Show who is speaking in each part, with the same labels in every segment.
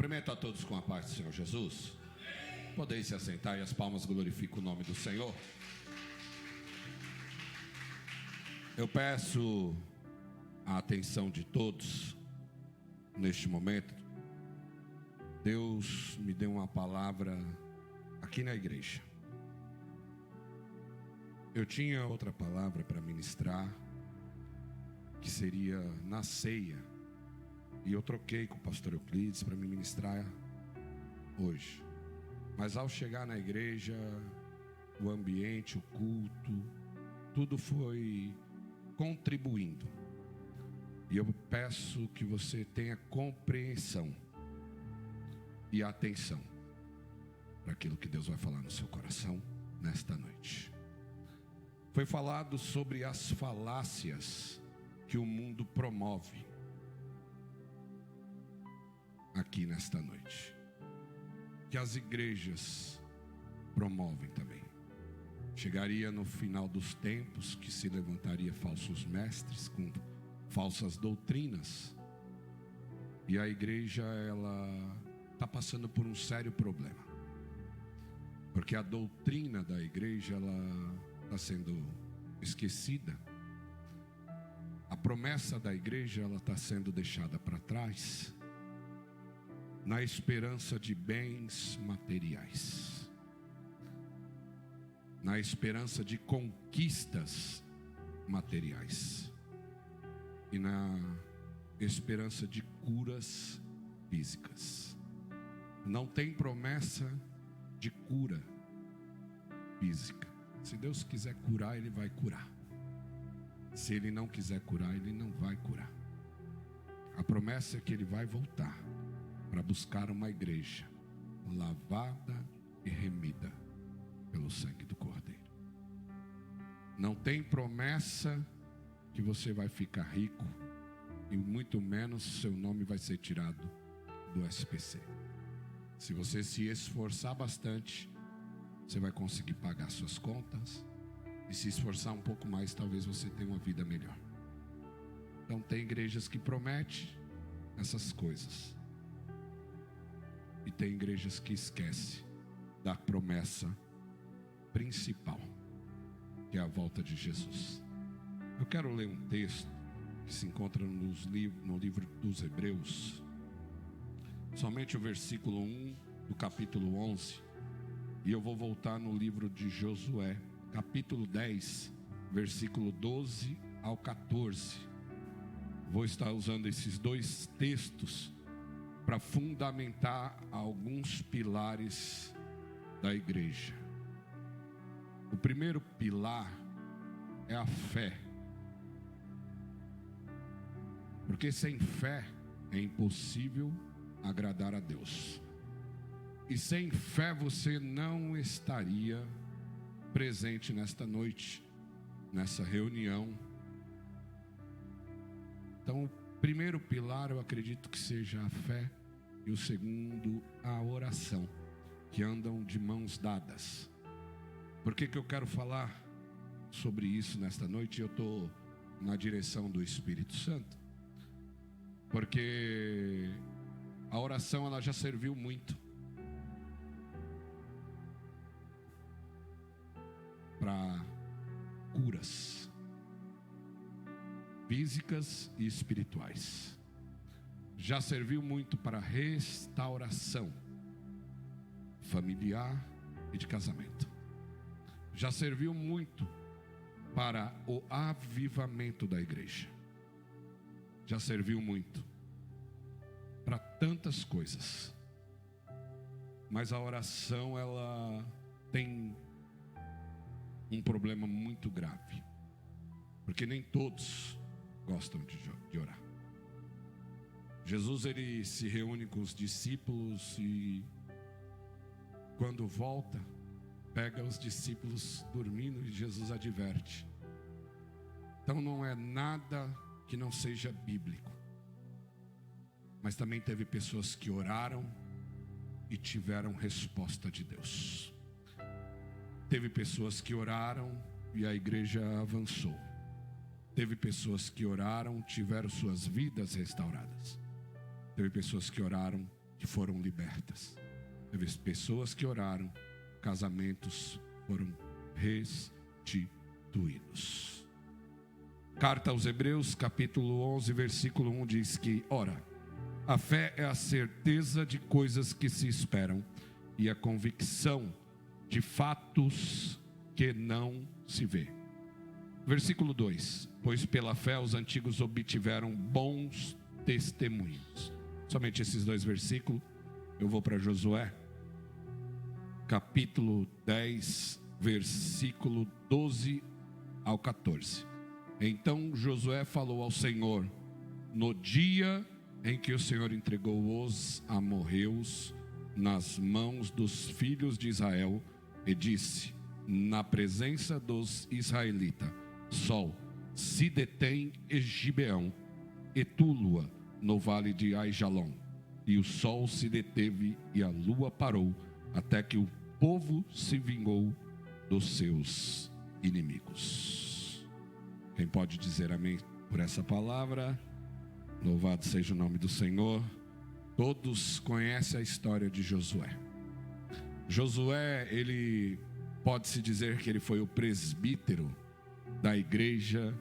Speaker 1: Cumprimento a todos com a paz do Senhor Jesus. Podeis se assentar e as palmas glorificam o nome do Senhor. Eu peço a atenção de todos neste momento. Deus me deu uma palavra aqui na igreja. Eu tinha outra palavra para ministrar, que seria na ceia, e eu troquei com o pastor Euclides para me ministrar hoje. Mas ao chegar na igreja, o ambiente, o culto, tudo foi contribuindo. E eu peço que você tenha compreensão e atenção para aquilo que Deus vai falar no seu coração nesta noite. Foi falado sobre as falácias que o mundo promove aqui nesta noite, que as igrejas promovem também. Chegaria no final dos tempos que se levantaria falsos mestres com falsas doutrinas, e a igreja ela está passando por um sério problema, porque a doutrina da igreja ela está sendo esquecida. A promessa da igreja ela está sendo deixada para trás, na esperança de bens materiais, na esperança de conquistas materiais e na esperança de curas físicas. Não tem promessa de cura física. Se Deus quiser curar, Ele vai curar. Se Ele não quiser curar, Ele não vai curar. A promessa é que Ele vai voltar para buscar uma igreja lavada e remida pelo sangue do Cordeiro. Não tem promessa que você vai ficar rico, e muito menos seu nome vai ser tirado do SPC. Se você se esforçar bastante, você vai conseguir pagar suas contas, e se esforçar um pouco mais, talvez você tenha uma vida melhor. Então tem igrejas que prometem essas coisas, e tem igrejas que esquecem da promessa principal, que é a volta de Jesus. Eu quero ler um texto que se encontra no livro dos Hebreus, somente o versículo 1 do capítulo 11, e eu vou voltar no livro de Josué, capítulo 10, versículo 12 ao 14. Vou estar usando esses dois textos para fundamentar alguns pilares da igreja. O primeiro pilar é a fé, porque sem fé é impossível agradar a Deus, e sem fé você não estaria presente nesta noite, nessa reunião. Então, o primeiro pilar eu acredito que seja a fé, e o segundo a oração, que andam de mãos dadas. Por que eu quero falar sobre isso nesta noite? Eu estou na direção do Espírito Santo, porque a oração ela já serviu muito para curas físicas e espirituais. Já serviu muito para restauração familiar e de casamento. Já serviu muito para o avivamento da igreja. Já serviu muito para tantas coisas. Mas a oração ela tem um problema muito grave, porque nem todos gostam de orar. Jesus ele se reúne com os discípulos, e quando volta, pega os discípulos dormindo, e Jesus adverte. Então não é nada que não seja bíblico. Mas também teve pessoas que oraram e tiveram resposta de Deus. Teve pessoas que oraram e a igreja avançou. Teve pessoas que oraram, tiveram suas vidas restauradas. Teve pessoas que oraram que foram libertas. Teve pessoas que oraram, casamentos foram restituídos. Carta aos Hebreus, capítulo 11, versículo 1 diz que, ora, a fé é a certeza de coisas que se esperam e a convicção de fatos que não se vê. Versículo 2, pois pela fé os antigos obtiveram bons testemunhos. Somente esses dois versículos. Eu vou para Josué, capítulo 10, versículo 12 ao 14. Então Josué falou ao Senhor no dia em que o Senhor entregou os amorreus nas mãos dos filhos de Israel, e disse, na presença dos israelitas, sol se detém em Gibeão, e Túlua no vale de Aijalon, e o sol se deteve e a lua parou, até que o povo se vingou dos seus inimigos. Quem pode dizer amém por essa palavra? Louvado seja o nome do Senhor. Todos conhecem a história de Josué. Josué, ele pode-se dizer que ele foi o presbítero da igreja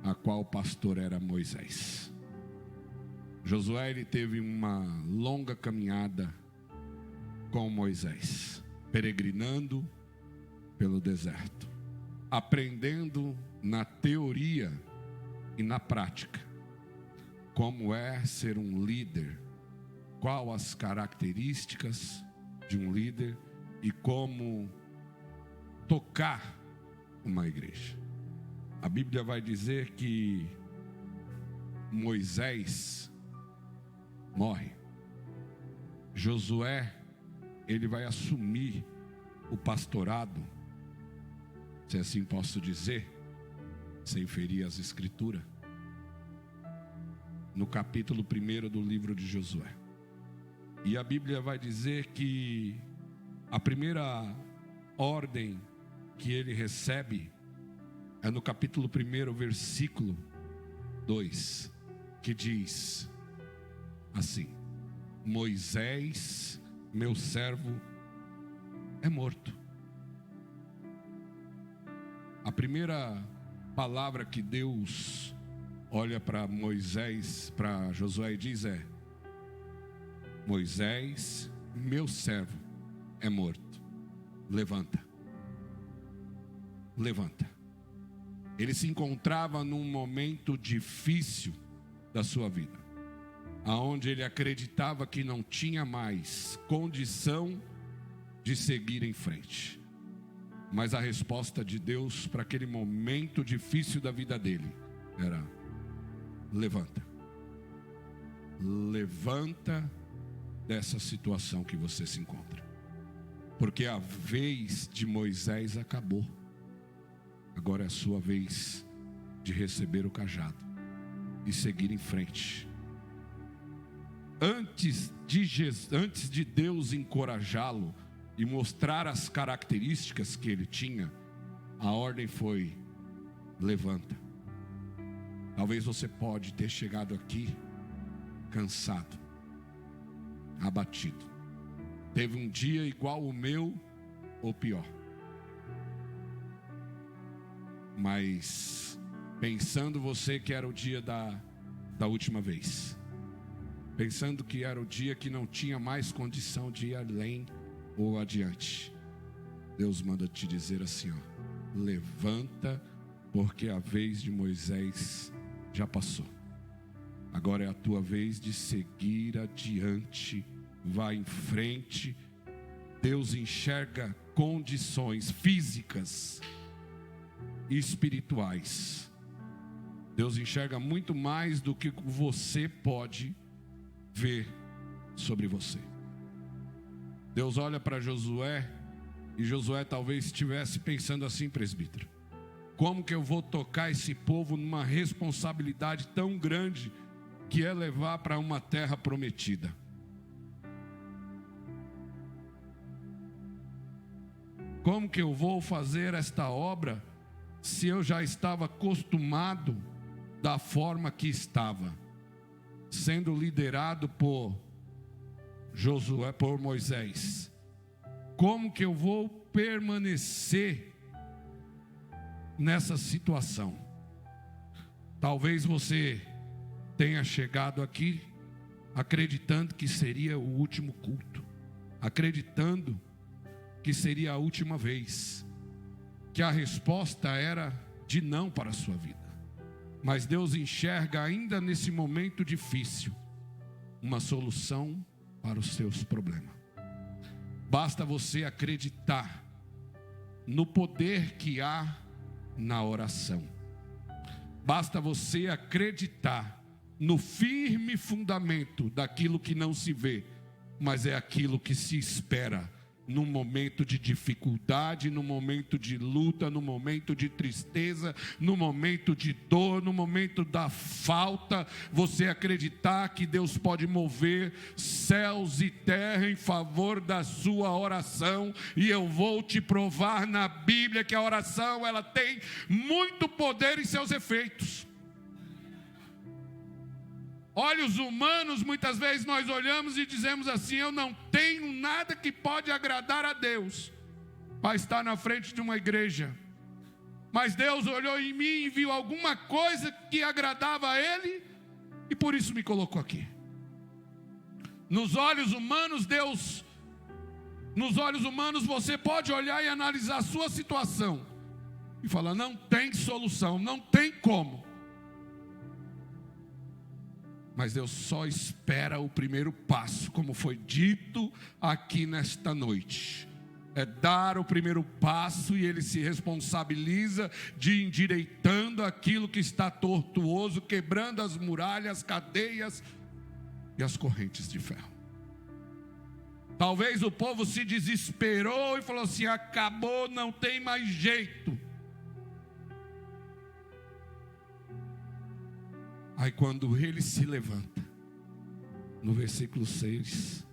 Speaker 1: a qual o pastor era Moisés. Josué, ele teve uma longa caminhada com Moisés, peregrinando pelo deserto, aprendendo na teoria e na prática como é ser um líder, qual as características de um líder e como tocar uma igreja. A Bíblia vai dizer que Moisés morre. Josué, ele vai assumir o pastorado, se assim posso dizer, sem ferir as escrituras, no capítulo 1 do livro de Josué. E a Bíblia vai dizer que a primeira ordem que ele recebe é no capítulo 1, versículo 2, que diz assim: Moisés, meu servo, é morto. A primeira palavra que Deus olha para Moisés, para Josué e diz é: Moisés, meu servo, é morto. Levanta. Levanta. Ele se encontrava num momento difícil da sua vida, aonde ele acreditava que não tinha mais condição de seguir em frente. Mas a resposta de Deus para aquele momento difícil da vida dele era: levanta. Levanta dessa situação que você se encontra. Porque a vez de Moisés acabou. Agora é a sua vez de receber o cajado e seguir em frente. Antes de Deus encorajá-lo e mostrar as características que ele tinha, a ordem foi: levanta. Talvez você pode ter chegado aqui cansado, abatido. Teve um dia igual o meu ou pior. Mas pensando você que era o dia da última vez, pensando que era o dia que não tinha mais condição de ir além ou adiante, Deus manda te dizer assim, ó: levanta, porque a vez de Moisés já passou. Agora é a tua vez de seguir adiante. Vai em frente. Deus enxerga condições físicas e espirituais. Deus enxerga muito mais do que você pode ver sobre você. Deus olha para Josué, e Josué talvez estivesse pensando assim: presbítero, como que eu vou tocar esse povo numa responsabilidade tão grande que é levar para uma terra prometida? Como que eu vou fazer esta obra se eu já estava acostumado da forma que estava, sendo liderado por Josué, por Moisés. Como que eu vou permanecer nessa situação? Talvez você tenha chegado aqui acreditando que seria o último culto, acreditando que seria a última vez, que a resposta era de não para a sua vida. Mas Deus enxerga ainda nesse momento difícil uma solução para os seus problemas. Basta você acreditar no poder que há na oração. Basta você acreditar no firme fundamento daquilo que não se vê, mas é aquilo que se espera. No momento de dificuldade, no momento de luta, no momento de tristeza, no momento de dor, no momento da falta, você acreditar que Deus pode mover céus e terra em favor da sua oração. E eu vou te provar na Bíblia que a oração, ela tem muito poder em seus efeitos. Olhos humanos, muitas vezes nós olhamos e dizemos assim: eu não tenho nada que pode agradar a Deus para estar na frente de uma igreja. Mas Deus olhou em mim e viu alguma coisa que agradava a Ele, e por isso me colocou aqui. Nos olhos humanos, você pode olhar e analisar a sua situação e falar: não tem solução, não tem como. Mas Deus só espera o primeiro passo, como foi dito aqui nesta noite. É dar o primeiro passo e Ele se responsabiliza de endireitando aquilo que está tortuoso, quebrando as muralhas, as cadeias e as correntes de ferro. Talvez o povo se desesperou e falou assim: acabou, não tem mais jeito. Aí quando ele se levanta, no versículo 6,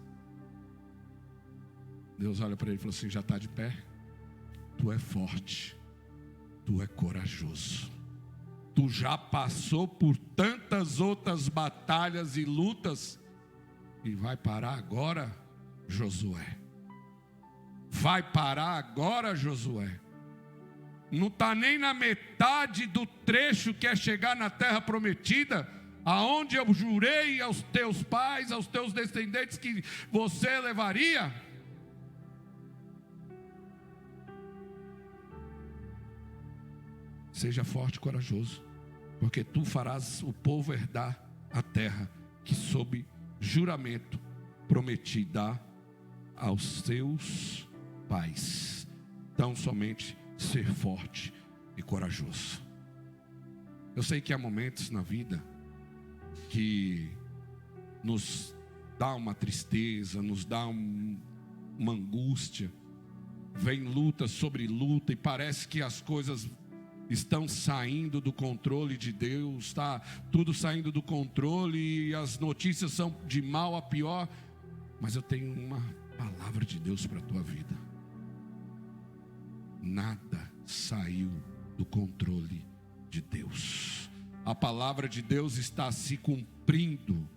Speaker 1: Deus olha para ele e fala assim: já está de pé? Tu é forte, tu é corajoso, tu já passou por tantas outras batalhas e lutas, e vai parar agora, Josué? Vai parar agora, Josué? Não está nem na metade do trecho que é chegar na terra prometida, aonde eu jurei aos teus pais, aos teus descendentes que você levaria. Seja forte e corajoso, porque tu farás o povo herdar a terra que sob juramento prometi dar aos seus pais. Tão somente ser forte e corajoso. Eu sei que há momentos na vida que nos dá uma tristeza, nos dá uma angústia, vem luta sobre luta e parece que as coisas estão saindo do controle de Deus, está tudo saindo do controle e as notícias são de mal a pior. Mas eu tenho uma palavra de Deus para a tua vida: nada saiu do controle de Deus. A palavra de Deus está se cumprindo.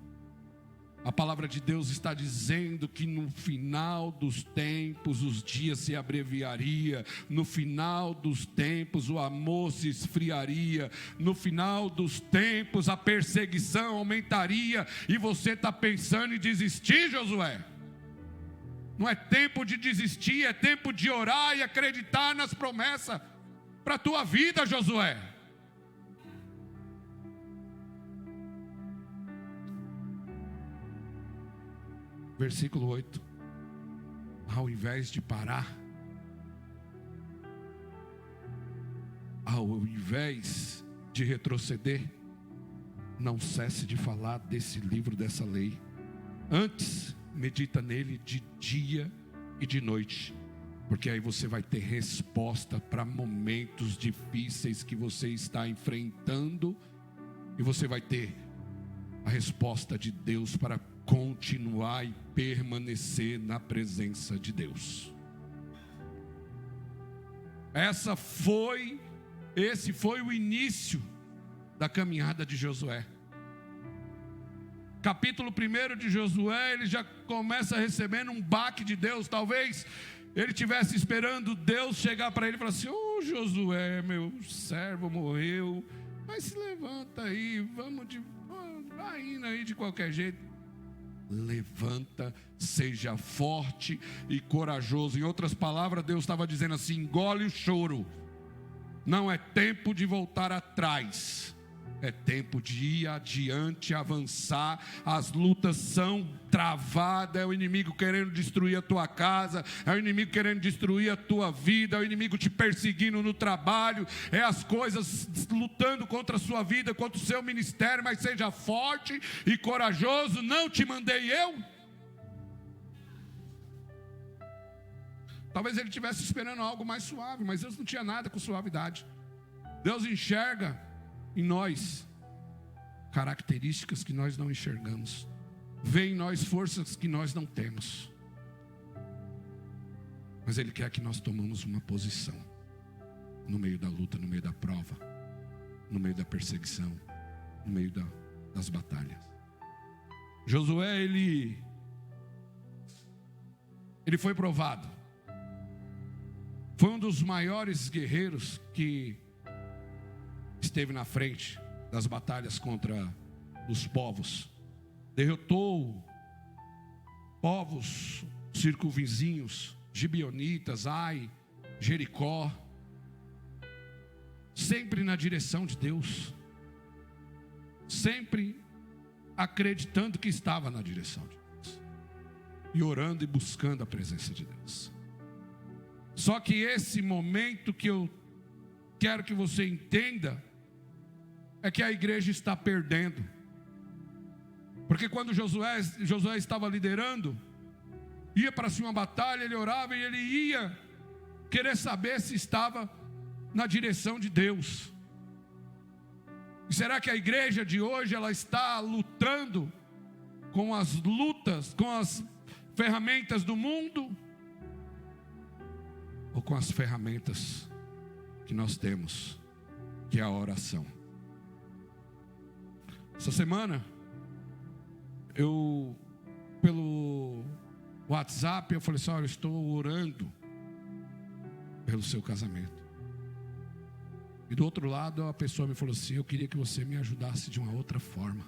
Speaker 1: A palavra de Deus está dizendo que no final dos tempos os dias se abreviaria, no final dos tempos o amor se esfriaria, no final dos tempos a perseguição aumentaria. E você está pensando em desistir, Josué? Não é tempo de desistir, é tempo de orar e acreditar nas promessas para a tua vida, Josué. Versículo 8. Ao invés de parar, ao invés de retroceder, não cesse de falar desse livro, dessa lei. Antes, medita nele de dia e de noite, porque aí você vai ter resposta para momentos difíceis que você está enfrentando, e você vai ter a resposta de Deus para continuar e permanecer na presença de Deus. Esse foi o início da caminhada de Josué. capítulo 1 de Josué, ele já começa recebendo um baque de Deus. Talvez ele estivesse esperando Deus chegar para ele e falar assim: ô Josué, meu servo morreu, mas se levanta aí, vai indo aí de qualquer jeito. Levanta, seja forte e corajoso. Em outras palavras, Deus estava dizendo assim: engole o choro. Não é tempo de voltar atrás. É tempo de ir adiante, avançar. As lutas são travadas. É o inimigo querendo destruir a tua casa, é o inimigo querendo destruir a tua vida, é o inimigo te perseguindo no trabalho, é as coisas lutando contra a sua vida, contra o seu ministério. Mas seja forte e corajoso. Não te mandei eu? Talvez ele estivesse esperando algo mais suave, mas Deus não tinha nada com suavidade. Deus enxerga em nós características que nós não enxergamos, vê em nós forças que nós não temos, mas Ele quer que nós tomemos uma posição no meio da luta, no meio da prova, no meio da perseguição, no meio das batalhas. Josué, ele foi provado, foi um dos maiores guerreiros que esteve na frente das batalhas contra os povos, derrotou povos circunvizinhos, gibeonitas, Ai, Jericó, sempre na direção de Deus, sempre acreditando que estava na direção de Deus, e orando e buscando a presença de Deus. Só que esse momento que eu quero que você entenda é que a igreja está perdendo. Porque quando Josué estava liderando, ia para cima uma batalha, ele orava e ele ia querer saber se estava na direção de Deus. E será que a igreja de hoje ela está lutando com as lutas, com as ferramentas do mundo, ou com as ferramentas que nós temos, que é a oração? Essa semana, pelo WhatsApp, eu falei assim: olha, eu estou orando pelo seu casamento. E do outro lado, a pessoa me falou assim: eu queria que você me ajudasse de uma outra forma.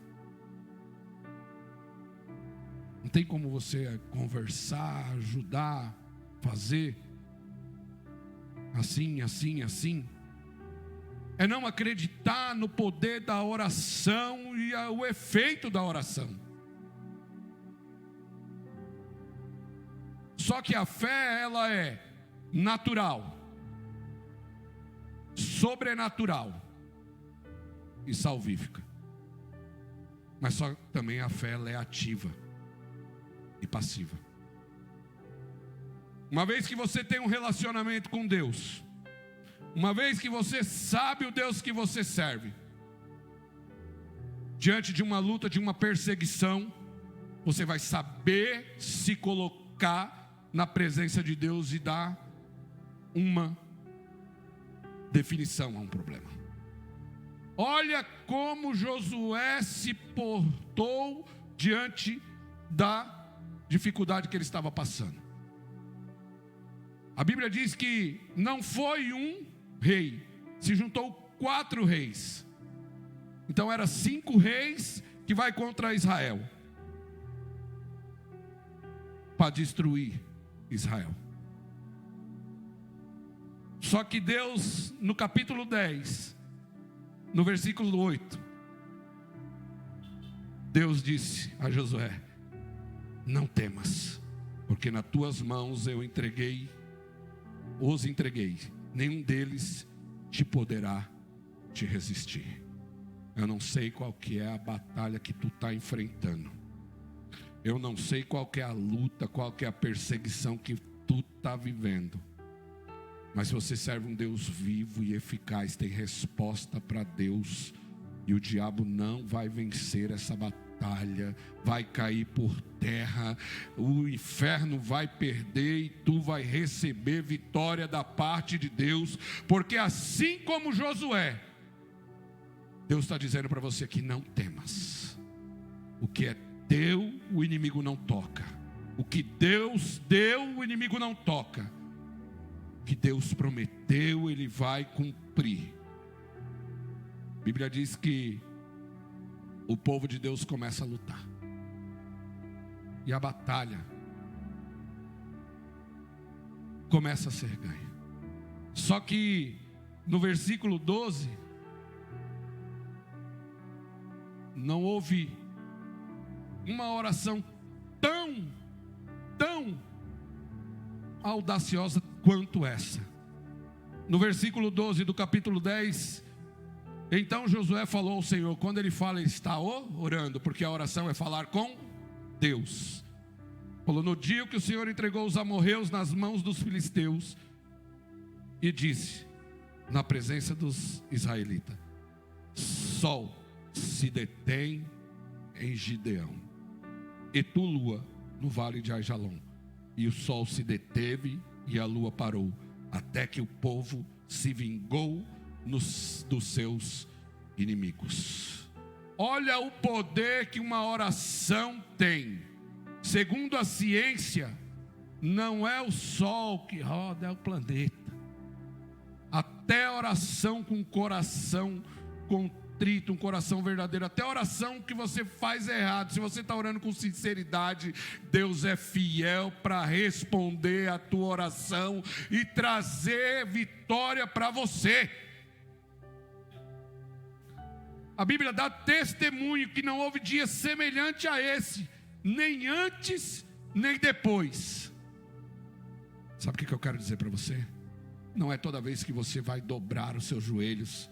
Speaker 1: Não tem como você conversar, ajudar, fazer assim, assim, assim. É não acreditar no poder da oração e o efeito da oração. Só que a fé, ela é natural, sobrenatural e salvífica. Mas só também a fé, ela é ativa e passiva. Uma vez que você tem um relacionamento com Deus, uma vez que você sabe o Deus que você serve, diante de uma luta, de uma perseguição, você vai saber se colocar na presença de Deus e dar uma definição a um problema. Olha como Josué se portou diante da dificuldade que ele estava passando. A Bíblia diz que não foi um rei, se juntou 4 reis. Então eram 5 reis que vai contra Israel, para destruir Israel. Só que Deus, no capítulo 10, no versículo 8, Deus disse a Josué: não temas, porque nas tuas mãos eu os entreguei, nenhum deles te poderá te resistir. Eu não sei qual que é a batalha que tu está enfrentando, eu não sei qual que é a luta, qual que é a perseguição que tu está vivendo, mas se você serve um Deus vivo e eficaz, tem resposta para Deus, e o diabo não vai vencer essa batalha, vai cair por terra, o inferno vai perder e tu vai receber vitória da parte de Deus, porque assim como Josué, Deus está dizendo para você que não temas. O que é deu, o inimigo não toca. O que Deus deu, o inimigo não toca. O que Deus prometeu, Ele vai cumprir. A Bíblia diz que o povo de Deus começa a lutar. E a batalha começa a ser ganha. Só que no versículo 12, não houve uma oração tão audaciosa quanto essa. No versículo 12 do capítulo 10, então Josué falou ao Senhor. Quando ele fala, ele está orando, porque a oração é falar com Deus. Falou: no dia que o Senhor entregou os amorreus nas mãos dos filisteus, e disse, na presença dos israelitas: sol se detém em Gideão, e tu, lua, no vale de Aijalon. E o sol se deteve e a lua parou, até que o povo se vingou dos seus inimigos. Olha o poder que uma oração tem. Segundo a ciência, não é o sol que roda, é o planeta. Até a oração com coração contrito, um coração verdadeiro, até a oração que você faz errado, se você está orando com sinceridade, Deus é fiel para responder a tua oração e trazer vitória para você. A Bíblia dá testemunho que não houve dia semelhante a esse, nem antes, nem depois. Sabe o que eu quero dizer para você? Não é toda vez que você vai dobrar os seus joelhos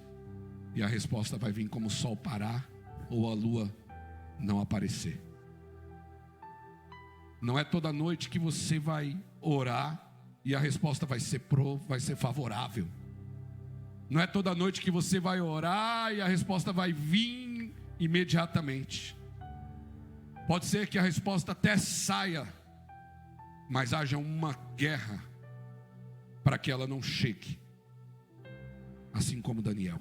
Speaker 1: e a resposta vai vir como o sol parar ou a lua não aparecer. Não é toda noite que você vai orar e a resposta vai ser favorável. Não é toda noite que você vai orar e a resposta vai vir imediatamente. Pode ser que a resposta até saia, mas haja uma guerra para que ela não chegue, assim como Daniel.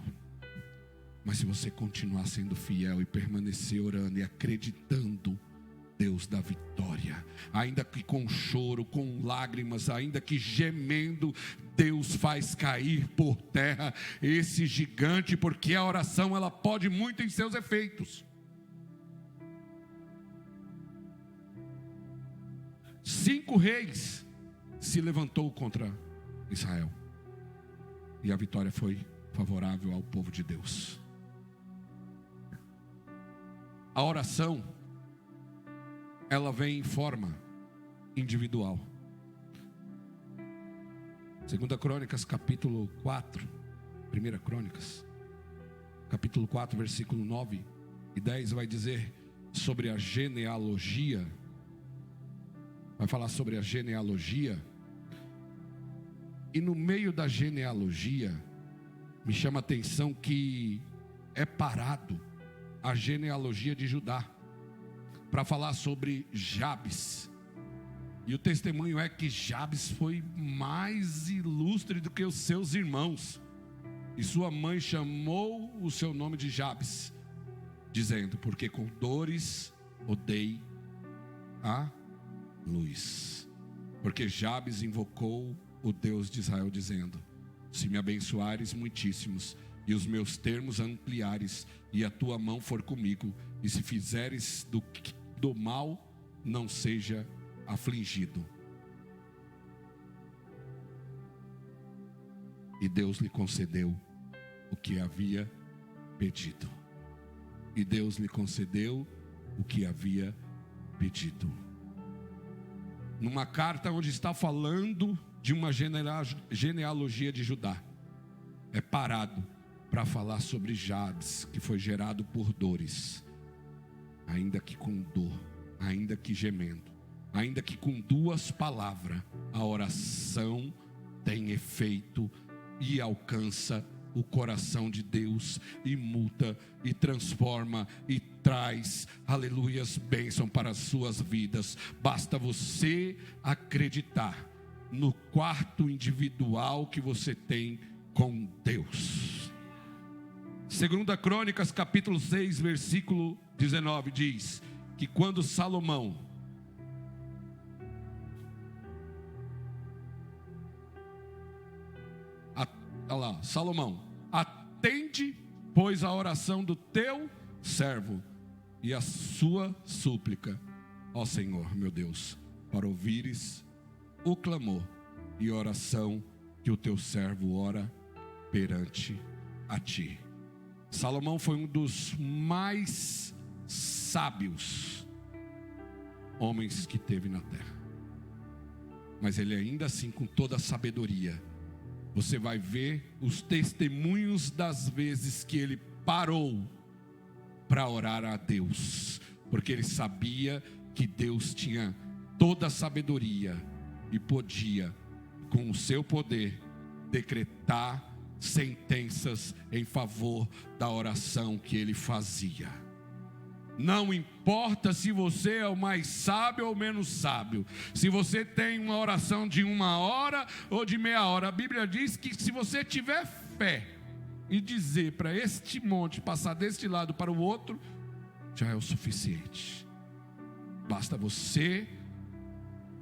Speaker 1: Mas se você continuar sendo fiel e permanecer orando e acreditando, Deus dá vitória. Ainda que com choro, com lágrimas, ainda que gemendo, Deus faz cair por terra esse gigante, porque a oração ela pode muito em seus efeitos. 5 reis se levantou contra Israel, e a vitória foi favorável ao povo de Deus. A oração, ela vem em forma individual. 2 Crônicas capítulo 4, 1 Crônicas capítulo 4, versículo 9 e 10 vai dizer sobre a genealogia. Vai falar sobre a genealogia. E no meio da genealogia, me chama a atenção que é parado a genealogia de Judá, para falar sobre Jabes. E o testemunho é que Jabes foi mais ilustre do que os seus irmãos. E sua mãe chamou o seu nome de Jabes, dizendo: porque com dores odei a luz. Porque Jabes invocou o Deus de Israel, dizendo: se me abençoares muitíssimos, e os meus termos ampliares, e a tua mão for comigo, e se fizeres do mal, não seja afligido. E Deus lhe concedeu o que havia pedido. E Deus lhe concedeu o que havia pedido. Numa carta onde está falando de uma genealogia de Judá, é parado para falar sobre Jabes, que foi gerado por dores, ainda que com dor, ainda que gemendo, ainda que com 2 palavras, a oração tem efeito e alcança o coração de Deus, e muda, e transforma, e traz, aleluias, bênção para as suas vidas. Basta você acreditar no quarto individual que você tem com Deus. 2 Crônicas capítulo 6, versículo 19 diz: que quando Salomão Salomão, atende, pois, a oração do teu servo e a sua súplica, ó Senhor, meu Deus, para ouvires o clamor e a oração que o teu servo ora perante a ti. Salomão foi um dos mais sábios homens que teve na terra, mas ele ainda assim, com toda a sabedoria, você vai ver os testemunhos das vezes que ele parou para orar a Deus, porque ele sabia que Deus tinha toda a sabedoria e podia, com o seu poder, decretar sentenças em favor da oração que ele fazia. Não importa se você é o mais sábio ou menos sábio, se você tem uma oração de 1 hora ou de meia hora, a Bíblia diz que se você tiver fé e dizer para este monte passar deste lado para o outro, já é o suficiente. Basta você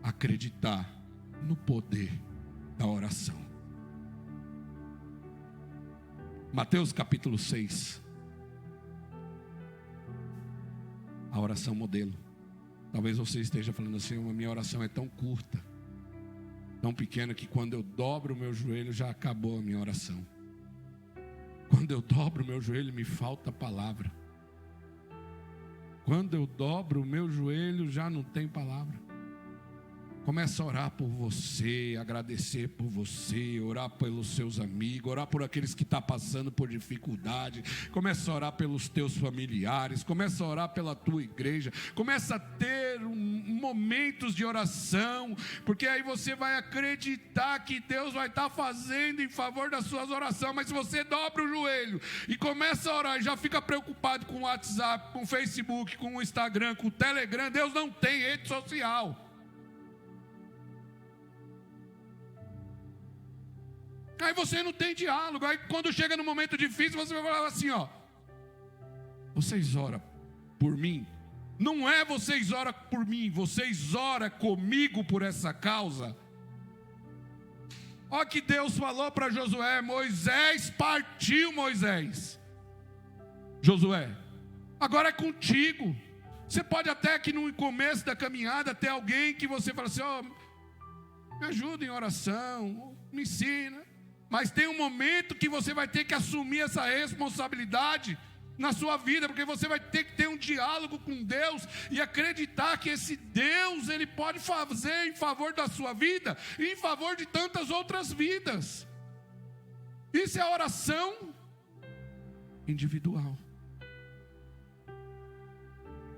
Speaker 1: acreditar no poder da oração. Mateus capítulo 6. A oração modelo. Talvez você esteja falando assim: a minha oração é tão curta, tão pequena, que quando eu dobro o meu joelho já acabou a minha oração. Quando eu dobro o meu joelho me falta palavra. Quando eu dobro o meu joelho já não tem palavra. Começa a orar por você, agradecer por você, orar pelos seus amigos, orar por aqueles que estão passando por dificuldade. Começa a orar pelos teus familiares, começa a orar pela tua igreja. Começa a ter momentos de oração, porque aí você vai acreditar que Deus vai estar fazendo em favor das suas orações. Mas se você dobra o joelho e começa a orar e já fica preocupado com o WhatsApp, com o Facebook, com o Instagram, com o Telegram, Deus não tem rede social. Aí você não tem diálogo. Aí quando chega no momento difícil, você vai falar assim, ó: vocês oram por mim? Não é vocês oram por mim, vocês oram comigo por essa causa. Olha que Deus falou para Josué: Moisés partiu, Moisés. Josué, agora é contigo. Você pode até que no começo da caminhada ter alguém que você fala assim: ó, me ajuda em oração, me ensina. Mas tem um momento que você vai ter que assumir essa responsabilidade na sua vida, porque você vai ter que ter um diálogo com Deus e acreditar que esse Deus, Ele pode fazer em favor da sua vida e em favor de tantas outras vidas. Isso é a oração individual.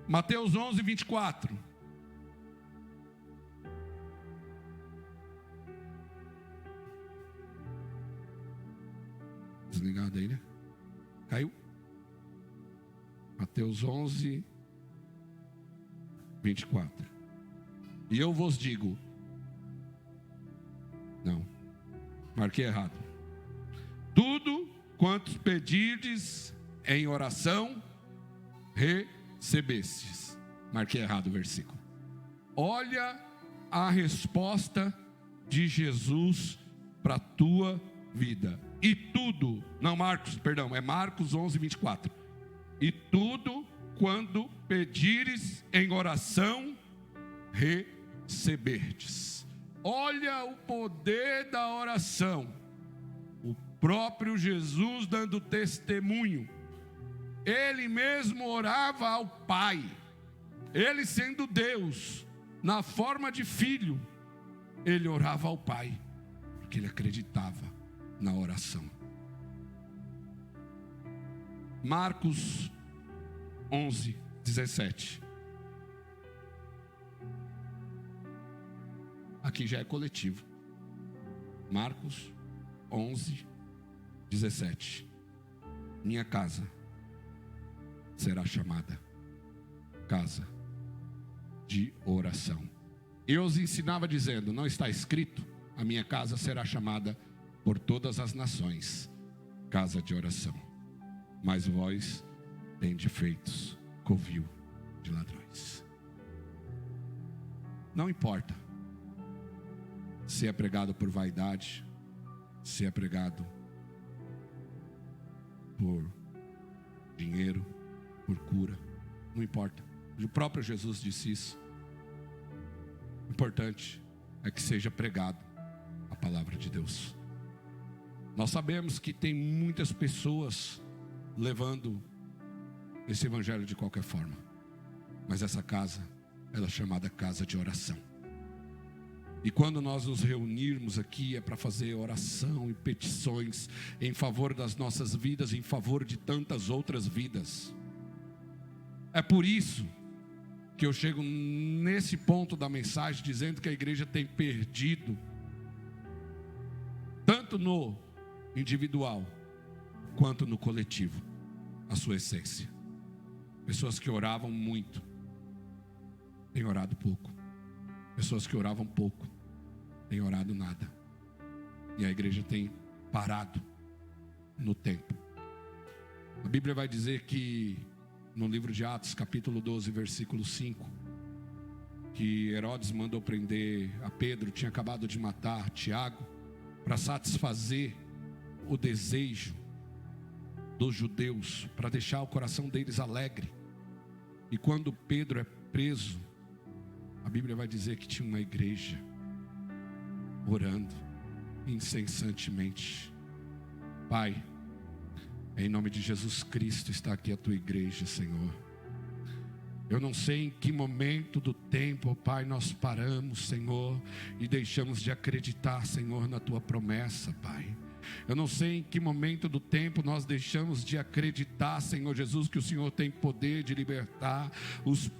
Speaker 1: Mateus 11, 24. Desligado aí, né? Caiu? Mateus 11, 24. E eu vos digo. Não, marquei errado. Tudo quanto pedirdes em oração, recebestes. Marquei errado o versículo. Olha a resposta de Jesus para a tua vida. E tudo, não Marcos, perdão, é Marcos 11, 24. E tudo quando pedires em oração, receberdes. Olha o poder da oração. O próprio Jesus dando testemunho. Ele mesmo orava ao Pai. Ele sendo Deus, na forma de filho, ele orava ao Pai, porque ele acreditava na oração. Marcos 11, 17. Aqui já é coletivo. Marcos 11, 17. Minha casa será chamada casa de oração. Eu os ensinava dizendo: não está escrito, a minha casa será chamada por todas as nações casa de oração. Mas vós tendes feitos covil de ladrões. Não importa se é pregado por vaidade, se é pregado por dinheiro, por cura, não importa. O próprio Jesus disse isso. O importante é que seja pregado a palavra de Deus. Nós sabemos que tem muitas pessoas levando esse evangelho de qualquer forma, mas essa casa, ela é chamada casa de oração. E quando nós nos reunirmos aqui é para fazer oração e petições em favor das nossas vidas, em favor de tantas outras vidas. É por isso que eu chego nesse ponto da mensagem dizendo que a igreja tem perdido, tanto no individual quanto no coletivo, a sua essência. Pessoas que oravam muito têm orado pouco. Pessoas que oravam pouco têm orado nada. E a igreja tem parado no tempo. A Bíblia vai dizer que no livro de Atos, capítulo 12, versículo 5, que Herodes mandou prender a Pedro, tinha acabado de matar Tiago, para satisfazer o desejo dos judeus, para deixar o coração deles alegre. E quando Pedro é preso, a Bíblia vai dizer que tinha uma igreja orando incessantemente. Pai, em nome de Jesus Cristo está aqui a tua igreja, Senhor. Eu não sei em que momento do tempo, Pai, nós paramos, Senhor, e deixamos de acreditar, Senhor, na tua promessa, Pai. Eu não sei em que momento do tempo nós deixamos de acreditar, Senhor Jesus, que o Senhor tem poder de libertar os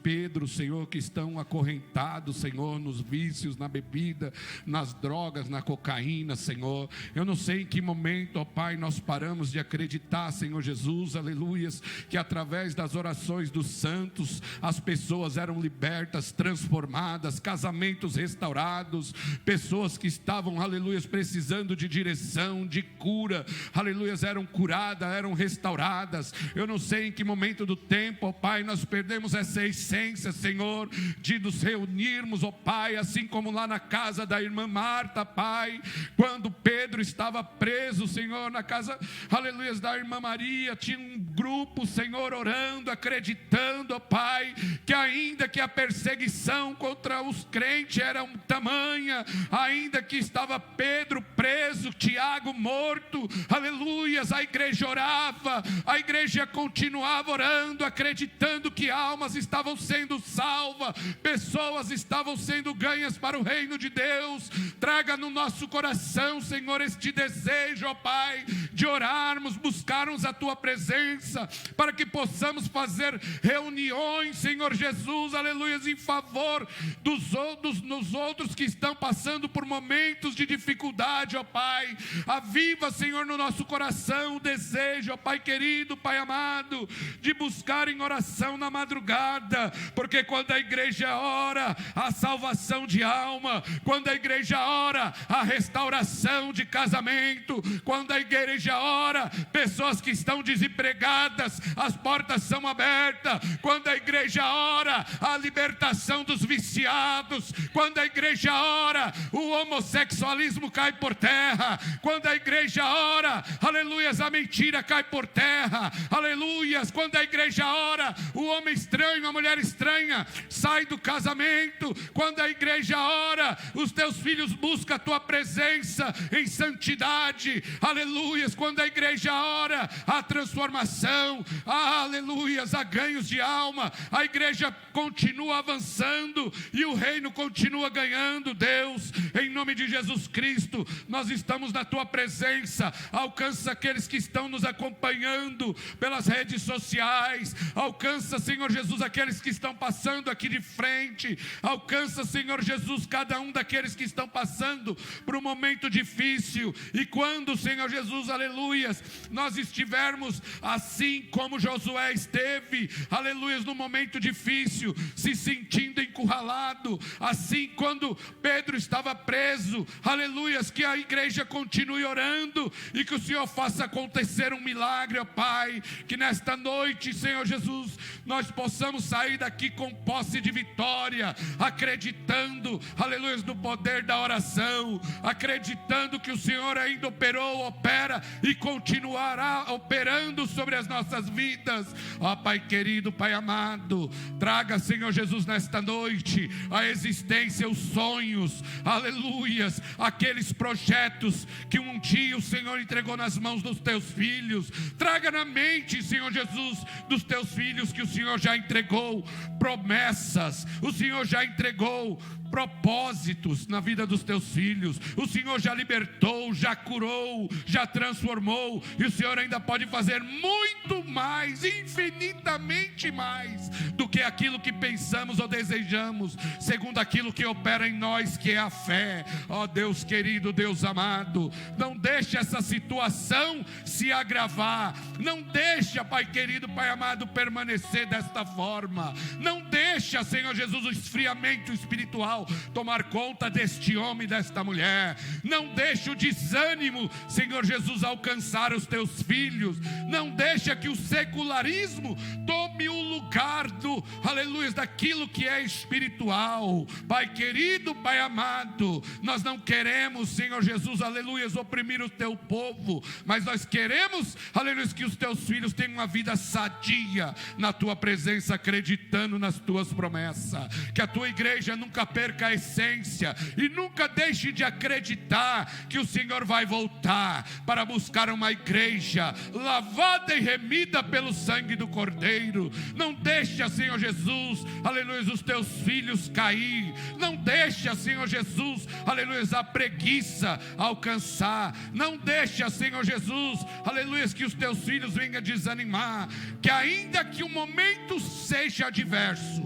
Speaker 1: Pedros, Senhor, que estão acorrentados, Senhor, nos vícios, na bebida, nas drogas, na cocaína, Senhor. Eu não sei em que momento, ó Pai, nós paramos de acreditar, Senhor Jesus, aleluias, que através das orações dos santos, as pessoas eram libertas, transformadas, casamentos restaurados, pessoas que estavam, aleluias, precisando de direção, de cura, aleluias, eram curadas, eram restauradas. Eu não sei em que momento do tempo, ó Pai, nós perdemos essa essência, Senhor, de nos reunirmos, ó Pai, assim como lá na casa da irmã Marta, Pai, quando Pedro estava preso, Senhor, na casa, aleluias, da irmã Maria, tinha um grupo, Senhor, orando, acreditando, ó Pai, que ainda que a perseguição contra os crentes era tamanha, ainda que estava Pedro preso, Tiago morto, aleluias, a igreja orava, a igreja continuava orando, acreditando que almas estavam sendo salvas, pessoas estavam sendo ganhas para o reino de Deus. Traga no nosso coração, Senhor, este desejo, ó Pai, de orarmos, buscarmos a tua presença, para que possamos fazer reuniões, Senhor Jesus, aleluias, em favor dos outros que estão passando por momentos de dificuldade, ó Pai. Aviva, Senhor, no nosso coração o desejo, ó Pai querido, Pai amado, de buscar em oração na madrugada, porque quando a igreja ora, a salvação de alma, quando a igreja ora, a restauração de casamento, quando a igreja ora, pessoas que estão desempregadas, as portas são abertas, quando a igreja ora, a libertação dos viciados, quando a igreja ora, o homossexualismo cai por terra, quando a igreja ora, aleluias, a mentira cai por terra, aleluias, quando a igreja ora, o homem estranho, a mulher estranha sai do casamento, quando a igreja ora, os teus filhos buscam a tua presença em santidade, aleluias, quando a igreja ora, a transformação, aleluias, há ganhos de alma, a igreja continua avançando e o reino continua ganhando. Deus, em nome de Jesus Cristo, nós estamos na tua presença. Alcança aqueles que estão nos acompanhando pelas redes sociais, alcança, Senhor Jesus, aqueles que estão passando aqui de frente, alcança, Senhor Jesus, cada um daqueles que estão passando por um momento difícil, e quando, Senhor Jesus, aleluia, aleluias, nós estivermos assim como Josué esteve, aleluias, no momento difícil, se sentindo encurralado, assim quando Pedro estava preso, aleluias, que a igreja continue orando e que o Senhor faça acontecer um milagre, ó Pai, que nesta noite, Senhor Jesus, nós possamos sair daqui com posse de vitória, acreditando, aleluias, no poder da oração, acreditando que o Senhor ainda operou, opera e continuará operando sobre as nossas vidas. Ó Pai querido, Pai amado, traga, Senhor Jesus, nesta noite a existência, os sonhos, aleluias, aqueles projetos que um dia o Senhor entregou nas mãos dos teus filhos. Traga na mente, Senhor Jesus, dos teus filhos que o Senhor já entregou promessas, o Senhor já entregou propósitos na vida dos teus filhos. O Senhor já libertou, já curou, já transformou, e o Senhor ainda pode fazer muito mais, infinitamente mais do que aquilo que pensamos ou desejamos, segundo aquilo que opera em nós, que é a fé. Ó Deus querido, Deus amado, não deixe essa situação se agravar, não deixa, Pai querido, Pai amado, permanecer desta forma, não deixa, Senhor Jesus, o esfriamento espiritual tomar conta deste homem e desta mulher. Não deixe o desânimo, Senhor Jesus, alcançar os teus filhos. Não deixa que o secularismo tome o lugar do, aleluia, daquilo que é espiritual. Pai querido, Pai amado, nós não queremos, Senhor Jesus, aleluia, oprimir o teu povo, mas nós queremos, aleluia, que os teus filhos tenham uma vida sadia na tua presença, acreditando nas tuas promessas. Que a tua igreja nunca perca a essência e nunca deixe de acreditar que o Senhor vai voltar para buscar uma igreja lavada e remida pelo sangue do Cordeiro. Não deixa, Senhor Jesus, aleluia, os teus filhos cair. Não deixa, Senhor Jesus, aleluia, a preguiça alcançar. Não deixa, Senhor Jesus, aleluia, que os teus filhos venham desanimar. Que ainda que o momento seja adverso,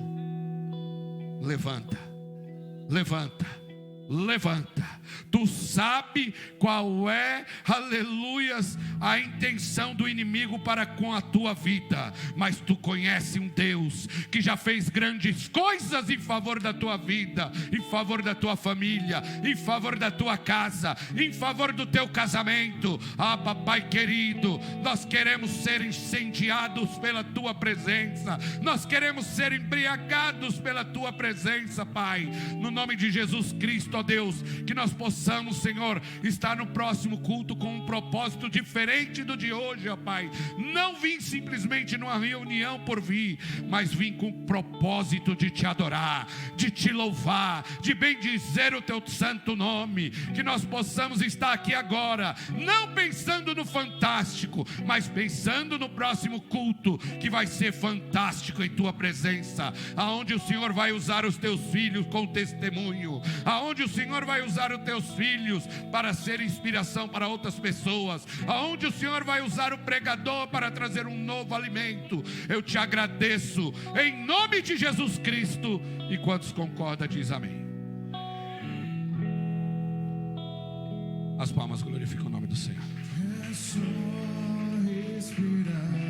Speaker 1: levanta, levanta, levanta. Tu sabe qual é, aleluias, a intenção do inimigo para com a tua vida, mas tu conhece um Deus que já fez grandes coisas em favor da tua vida, em favor da tua família, em favor da tua casa, em favor do teu casamento. Ah, papai querido, nós queremos ser incendiados pela tua presença, nós queremos ser embriagados pela tua presença, Pai, no nome de Jesus Cristo, ó Deus, que nós possamos, Senhor, estar no próximo culto com um propósito diferente do de hoje, ó Pai. Não vim simplesmente numa reunião por vir, mas vim com o propósito de te adorar, de te louvar, de bendizer o teu santo nome. Que nós possamos estar aqui agora, não pensando no fantástico, mas pensando no próximo culto, que vai ser fantástico em tua presença, aonde o Senhor vai usar os teus filhos com testemunho, aonde o Senhor vai usar os teus filhos para ser inspiração para outras pessoas, aonde o Senhor vai usar o pregador para trazer um novo alimento. Eu te agradeço em nome de Jesus Cristo. E quantos concordam, diz amém. As palmas glorificam o nome do Senhor.